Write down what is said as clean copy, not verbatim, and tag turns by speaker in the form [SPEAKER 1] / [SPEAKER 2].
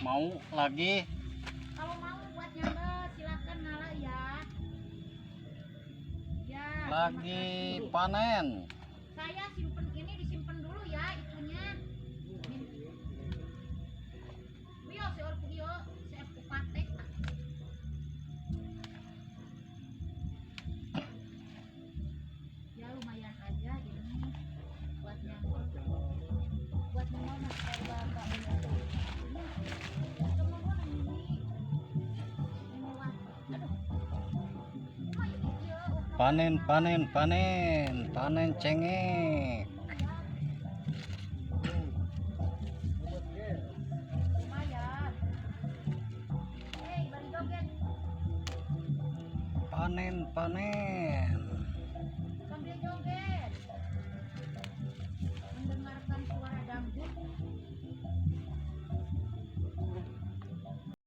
[SPEAKER 1] Mau lagi?
[SPEAKER 2] Kalau mau buat nyambel silakan Nala ya. Ya.
[SPEAKER 1] Lagi panen.
[SPEAKER 2] Saya simpen ini, disimpan dulu ya itunya. Bio seor bio, saya patek. Ya lumayan aja ini buat nyambel. Buat nyambel mas saya Mbak Ini.
[SPEAKER 1] Panen cengek.
[SPEAKER 2] Lumayan. Balik joget.
[SPEAKER 1] Panen